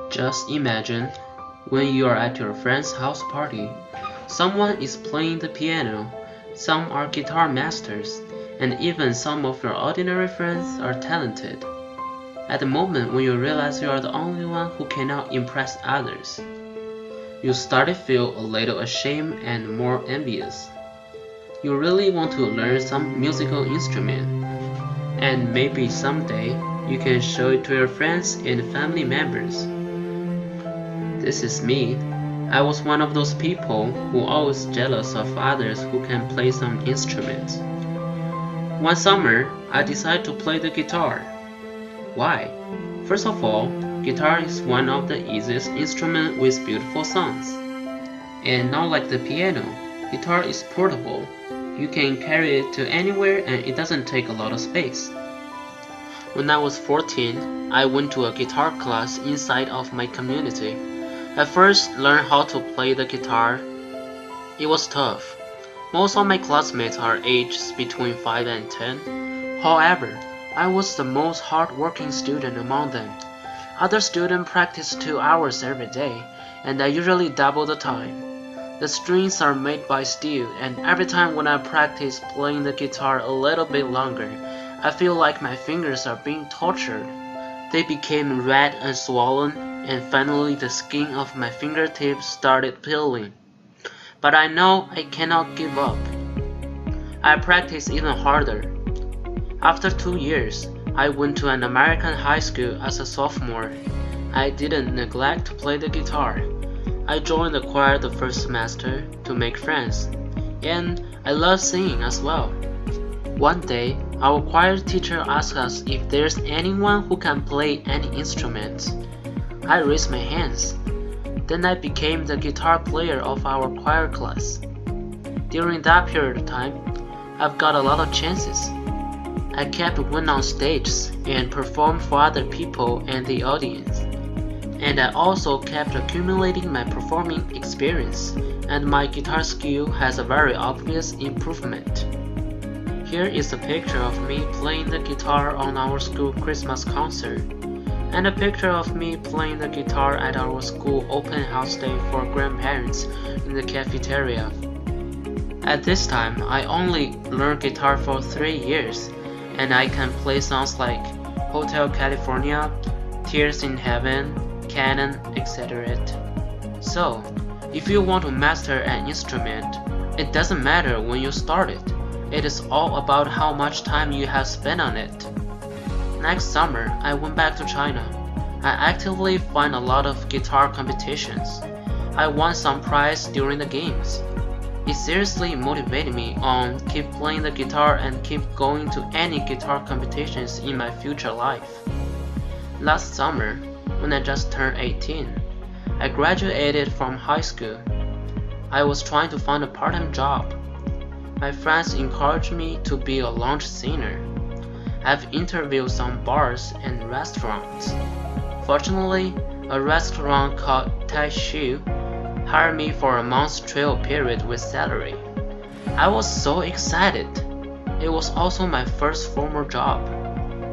Just imagine when you are at your friend's house party, someone is playing the piano, some are guitar masters, and even some of your ordinary friends are talented. At the moment when you realize you are the only one who cannot impress others, you start to feel a little ashamed and more envious. You really want to learn some musical instrument, and maybe someday you can show it to your friends and family members. This is me. I was one of those people who always jealous of others who can play some instruments. One summer, I decided to play the guitar. Why? First of all, guitar is one of the easiest instruments with beautiful sounds. And not like the piano, guitar is portable. You can carry it to anywhere and it doesn't take a lot of space. When I was 14, I went to a guitar class inside of my community. I first learned how to play the guitar. It was tough. Most of my classmates are aged between 5 and 10. However, I was the most hard-working student among them. Other students practice 2 hours every day, and I usually double the time. The strings are made by steel, and every time when I practice playing the guitar a little bit longer, I feel like my fingers are being tortured. They became red and swollen, and finally the skin of my fingertips started peeling. But I know I cannot give up. I practiced even harder. After 2 years, I went to an American high school as a sophomore. I didn't neglect to play the guitar. I joined the choir the first semester to make friends, and I love singing as well. One day, our choir teacher asked us if there's anyone who can play any instrument. I raised my hands. Then I became the guitar player of our choir class. During that period of time, I've got a lot of chances. I kept winning on stages and performed for other people and the audience. And I also kept accumulating my performing experience, and my guitar skill has a very obvious improvement. Here is a picture of me playing the guitar on our school Christmas concert, and a picture of me playing the guitar at our school open house day for grandparents in the cafeteria. At this time, I only learned guitar for 3 years, and I can play songs like Hotel California, Tears in Heaven, Canon, etc. So, if you want to master an instrument, it doesn't matter when you start it. It is all about how much time you have spent on it. Next summer, I went back to China. I actively find a lot of guitar competitions. I won some prize during the games. It seriously motivated me on keep playing the guitar and keep going to any guitar competitions in my future life. Last summer, when I just turned 18, I graduated from high school. I was trying to find a part-time job. My friends encouraged me to be a lounge singer. I've interviewed some bars and restaurants. Fortunately, a restaurant called Tai Shu hired me for a month's trial period with salary. I was so excited. It was also my first formal job.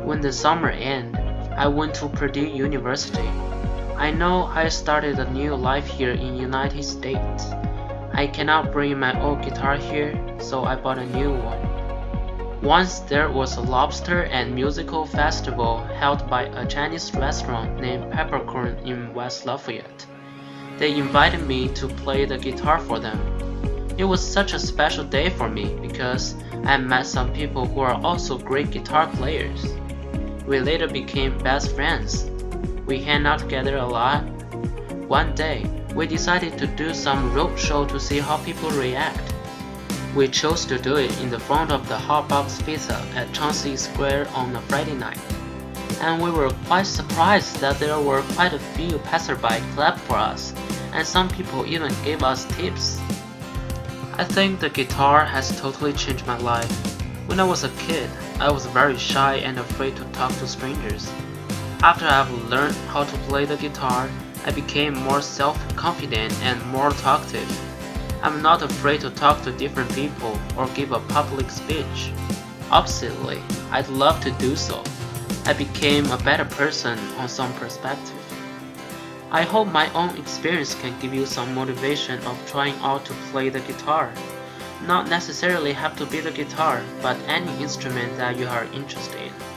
When the summer ended, I went to Purdue University. I know I started a new life here in United States. I cannot bring my old guitar here, so I bought a new one. Once there was a lobster and musical festival held by a Chinese restaurant named Peppercorn in West Lafayette. They invited me to play the guitar for them. It was such a special day for me because I met some people who are also great guitar players. We later became best friends. We hang out together a lot. One day, we decided to do some road show to see how people react. We chose to do it in the front of the Hot Box Pizza at Chelsea Square on a Friday night. And we were quite surprised that there were quite a few passerby clapped for us, and some people even gave us tips. I think the guitar has totally changed my life. When I was a kid, I was very shy and afraid to talk to strangers. After I've learned how to play the guitar, I became more self-confident and more talkative. I'm not afraid to talk to different people or give a public speech. Oppositely, I'd love to do so. I became a better person on some perspective. I hope my own experience can give you some motivation of trying out to play the guitar. Not necessarily have to be the guitar, but any instrument that you are interested in.